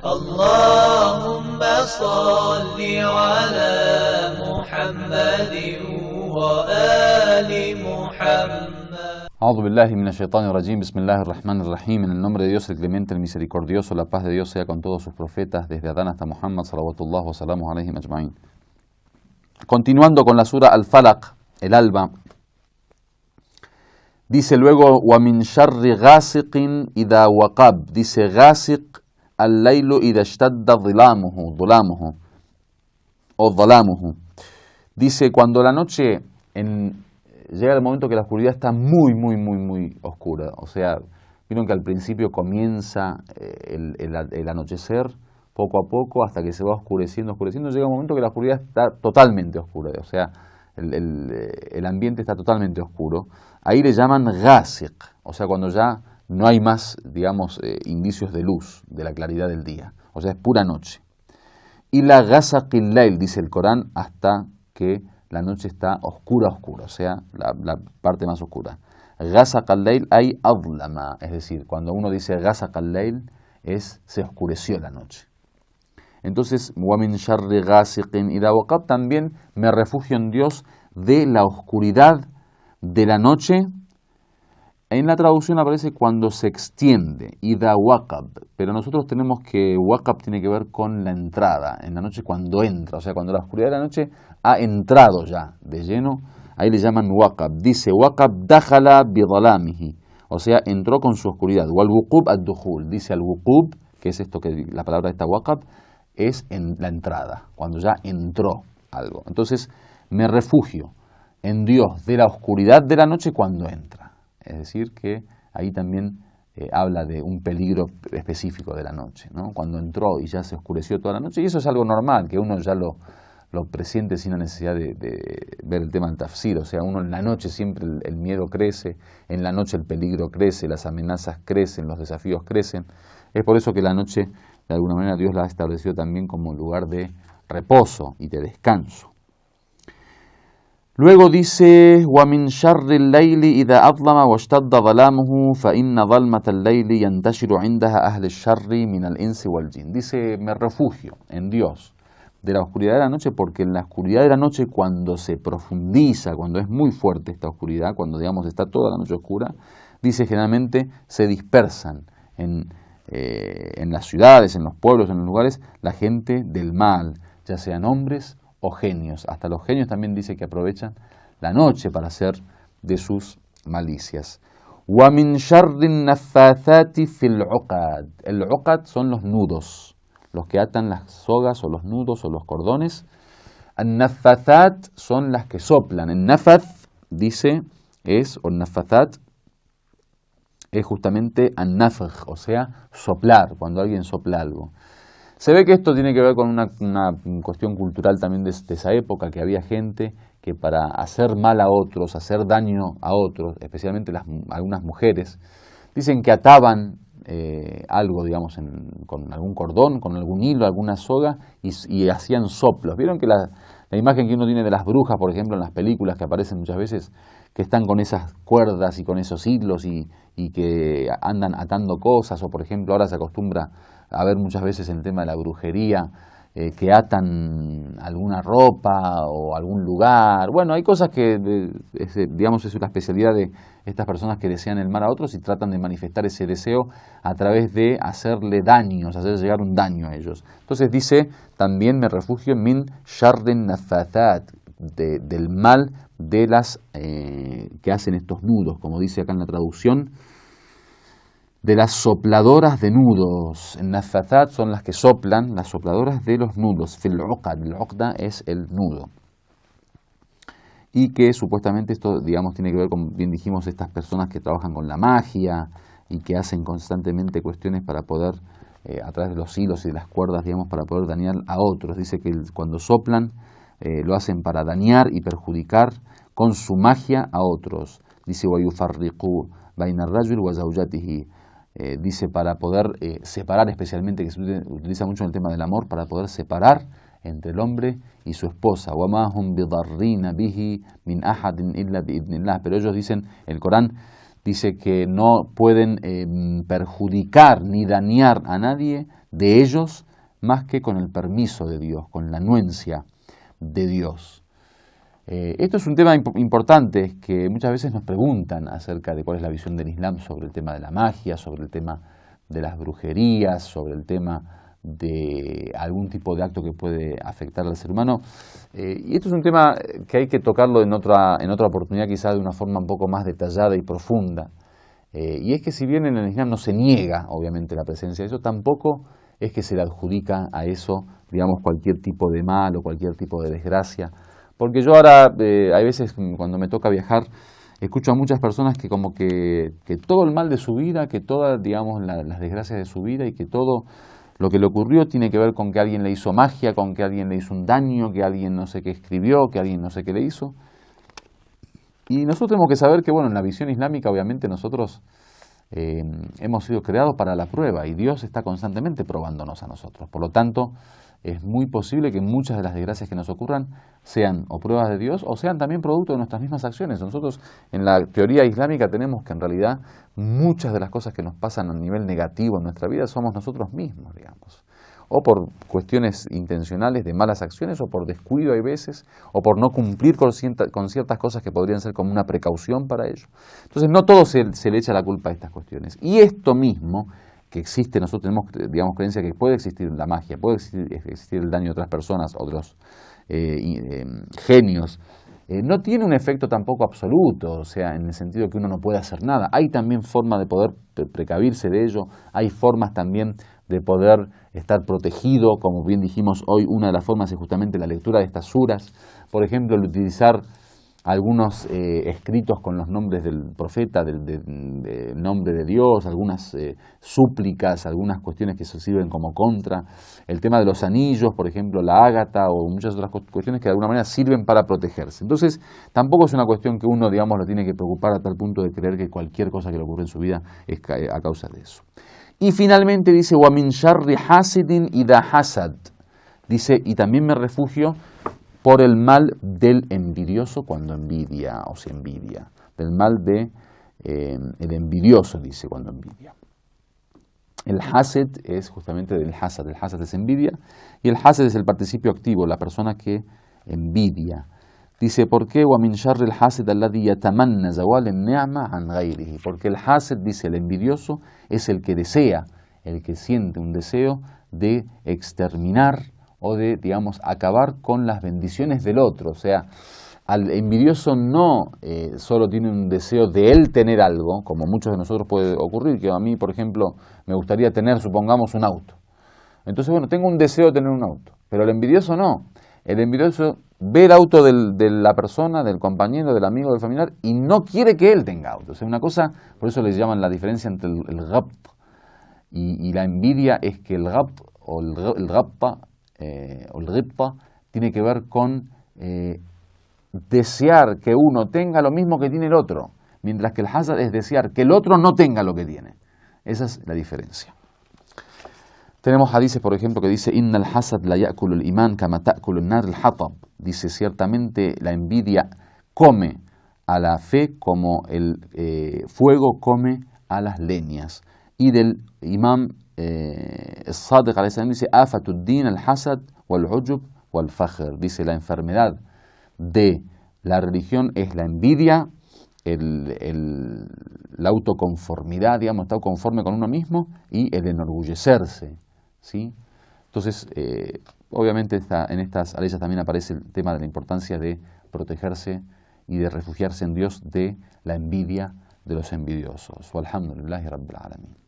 اللهم صل على محمد وآل محمد. A'udhu billahi minash shaitanir rajim. Bismillahir rahmanir rahim. En el nombre de Dios, el clemente, el misericordioso, la paz de Dios sea con todos sus profetas, desde Adán hasta Muhammad, salawatullah wa salamu alayhim ajma'in. Continuando con la sura Al-Falaq, el alba, dice luego, wa min sharri ghasiqin idha waqab. Dice ghasiq al-laylu idha ishtadda dhulamuhu o dhalamuhu. Dice, cuando la noche llega el momento que la oscuridad está muy oscura. O sea, vieron que al principio comienza el anochecer, poco a poco, hasta que se va oscureciendo. Llega un momento que la oscuridad está totalmente oscura. O sea, el ambiente está totalmente oscuro. Ahí le llaman ghasiq. O sea, cuando ya no hay más, digamos, indicios de luz, de la claridad del día. O sea, es pura noche. Y la ghasaqil layl, dice el Corán, hasta que la noche está oscura, o sea, la parte más oscura. Ghasaqal layl ay adlama, es decir, cuando uno dice ghasaqal layl, se oscureció la noche. Entonces, wa min sharri ghasiqin idha waqab, también me refugio en Dios de la oscuridad de la noche. En la traducción aparece cuando se extiende, idha waqab, pero nosotros tenemos que waqab tiene que ver con la entrada, en la noche cuando entra, o sea, cuando la oscuridad de la noche ha entrado ya de lleno, ahí le llaman waqab. Dice waqab dakhala bidalamihi, o sea, entró con su oscuridad. Wal wuqub ad-dukhul, dice al wuqub, que es esto que la palabra esta waqab, es en la entrada, cuando ya entró algo. Entonces, me refugio en Dios de la oscuridad de la noche cuando entra. Es decir, que ahí también habla de un peligro específico de la noche, ¿no? Cuando entró y ya se oscureció toda la noche, y eso es algo normal, que uno ya lo presiente sin la necesidad de ver el tema del tafsir. O sea, uno en la noche siempre el miedo crece, en la noche el peligro crece, las amenazas crecen, los desafíos crecen. Es por eso que la noche, de alguna manera, Dios la ha establecido también como lugar de reposo y de descanso. Luego dice, وَمِنْ شَرِّ اللَّيْلِ إِذَا أَظْلَمَ وَاشْتَدَّ ظَلَامُهُ فَإِنَّ ظَلْمَةَ اللَّيْلِ يَنْتَشِرُ عِنْدَهَا أَهْلُ الشَّرِّ مِنَ الْإِنسِ وَالْجِنِّ. Dice, me refugio en Dios de la oscuridad de la noche, porque en la oscuridad de la noche, cuando se profundiza, cuando es muy fuerte esta oscuridad, cuando digamos está toda la noche oscura, dice generalmente se dispersan en las ciudades, en los pueblos, en los lugares, la gente del mal, ya sean hombres o genios. Hasta los genios también dice que aprovechan la noche para hacer de sus malicias. وَمِنْ شَرِّ النَّفَّاثَاتِ فِي الْعُقَدِ. El uqad son los nudos, los que atan las sogas o los nudos o los cordones. An-naffazat son las que soplan. El nafath, dice, o nafazat, es justamente an-nafj, o sea, soplar, cuando alguien sopla algo. Se ve que esto tiene que ver con una cuestión cultural también de esa época, que había gente que para hacer mal a otros, hacer daño a otros, especialmente algunas mujeres, dicen que ataban algo, digamos, con algún cordón, con algún hilo, alguna soga, y hacían soplos. ¿Vieron que la imagen que uno tiene de las brujas, por ejemplo, en las películas que aparecen muchas veces, que están con esas cuerdas y con esos hilos y que andan atando cosas? O, por ejemplo, ahora se acostumbra a ver muchas veces en el tema de la brujería, que atan alguna ropa o algún lugar. Bueno, hay cosas que, digamos, es la especialidad de estas personas que desean el mal a otros y tratan de manifestar ese deseo a través de hacerle daños, hacer llegar un daño a ellos. Entonces dice, también me refugio en min sharrin nafathat, del mal de las que hacen estos nudos, como dice acá en la traducción, de las sopladoras de nudos. En nafathat son las que soplan, las sopladoras de los nudos. Fil uqad, el uqda es el nudo. Y que supuestamente esto, digamos, tiene que ver con, bien dijimos, estas personas que trabajan con la magia y que hacen constantemente cuestiones para poder, a través de los hilos y de las cuerdas, digamos, para poder dañar a otros. Dice que cuando soplan, lo hacen para dañar y perjudicar con su magia a otros. Dice, وَيُفَرِّقُوا بَيْنَ الرَّجُلِ وَزَوْجَتِهِ. Dice para poder separar, especialmente, que se utiliza mucho en el tema del amor, para poder separar entre el hombre y su esposa. وَمَا هُمْ بِضَرِّينَ بِهِ مِنْ أَحَدٍ إِلَّا بِإِذْنِ اللَّهِ. Pero ellos dicen, el Corán dice que no pueden perjudicar ni dañar a nadie de ellos más que con el permiso de Dios, con la anuencia de Dios. Esto es un tema importante que muchas veces nos preguntan acerca de cuál es la visión del Islam sobre el tema de la magia, sobre el tema de las brujerías, sobre el tema de algún tipo de acto que puede afectar al ser humano. Y esto es un tema que hay que tocarlo en otra oportunidad, quizás de una forma un poco más detallada y profunda. Y es que si bien en el Islam no se niega, obviamente, la presencia de eso, tampoco es que se le adjudica a eso, digamos, cualquier tipo de mal o cualquier tipo de desgracia. Porque yo ahora, hay veces cuando me toca viajar, escucho a muchas personas que como que todo el mal de su vida, que todas, digamos, las desgracias de su vida y que todo lo que le ocurrió tiene que ver con que alguien le hizo magia, con que alguien le hizo un daño, que alguien no sé qué escribió, que alguien no sé qué le hizo. Y nosotros tenemos que saber que, bueno, en la visión islámica, obviamente, nosotros hemos sido creados para la prueba y Dios está constantemente probándonos a nosotros. Por lo tanto, es muy posible que muchas de las desgracias que nos ocurran sean o pruebas de Dios o sean también producto de nuestras mismas acciones. Nosotros en la teoría islámica tenemos que en realidad muchas de las cosas que nos pasan a nivel negativo en nuestra vida somos nosotros mismos, digamos. O por cuestiones intencionales de malas acciones, o por descuido hay veces, o por no cumplir con ciertas cosas que podrían ser como una precaución para ello. Entonces no todo se le echa la culpa a estas cuestiones. Y esto mismo que existe, nosotros tenemos, digamos, creencia que puede existir la magia, puede existir el daño de otras personas, otros genios, no tiene un efecto tampoco absoluto, o sea, en el sentido que uno no puede hacer nada. Hay también forma de poder precavirse de ello, hay formas también de poder estar protegido, como bien dijimos hoy, una de las formas es justamente la lectura de estas suras, por ejemplo, el utilizar algunos escritos con los nombres del profeta, del nombre de Dios, algunas súplicas, algunas cuestiones que se sirven como contra, el tema de los anillos, por ejemplo, la ágata o muchas otras cuestiones que de alguna manera sirven para protegerse. Entonces, tampoco es una cuestión que uno, digamos, lo tiene que preocupar a tal punto de creer que cualquier cosa que le ocurre en su vida es a causa de eso. Y finalmente dice, وَمِنْ شَرِّ حَاسِدٍ إِذَا حَسَدٍ. Dice, y también me refugio por el mal del envidioso cuando envidia o se envidia. Del mal de el envidioso, dice, cuando envidia. El hased es justamente del hasad. El hasad es envidia y el hased es el participio activo, la persona que envidia. Dice, ¿por qué? وَمِنْ شَرِّ الْحَاسِدِ الَّذِي يَتَمَنَّى زَوَالَ النِّعْمَةِ عَنْ غَيْرِهِ. Porque el hased, dice, el envidioso, es el que desea, el que siente un deseo de exterminar o de, digamos, acabar con las bendiciones del otro. O sea, al envidioso no solo tiene un deseo de él tener algo, como muchos de nosotros puede ocurrir, que a mí, por ejemplo, me gustaría tener, supongamos, un auto. Entonces, bueno, tengo un deseo de tener un auto, pero el envidioso no. El envidioso ve el auto de la persona, del compañero, del amigo, del familiar, y no quiere que él tenga auto. O sea, una cosa, por eso les llaman la diferencia entre el ghabt y la envidia, es que el ghabt o el ghabta o el ghibta tiene que ver con desear que uno tenga lo mismo que tiene el otro, mientras que el hasad es desear que el otro no tenga lo que tiene. Esa es la diferencia. Tenemos hadices, por ejemplo, que dice Inna al-hasad la ya'kulu al-iman kama ta'kulu an-nar al-hatab. Dice, ciertamente la envidia come a la fe como el fuego come a las leñas. Y del imam Sadiq alayhi salam dice Afatuddin al-hasad wal-ujub wal-fakhr. Dice, la enfermedad de la religión es la envidia, la autoconformidad, digamos, estar conforme con uno mismo, y el enorgullecerse, ¿sí? Entonces, obviamente en estas leyes también aparece el tema de la importancia de protegerse y de refugiarse en Dios de la envidia de los envidiosos. Walhamdulillahi Rabbil Alamin.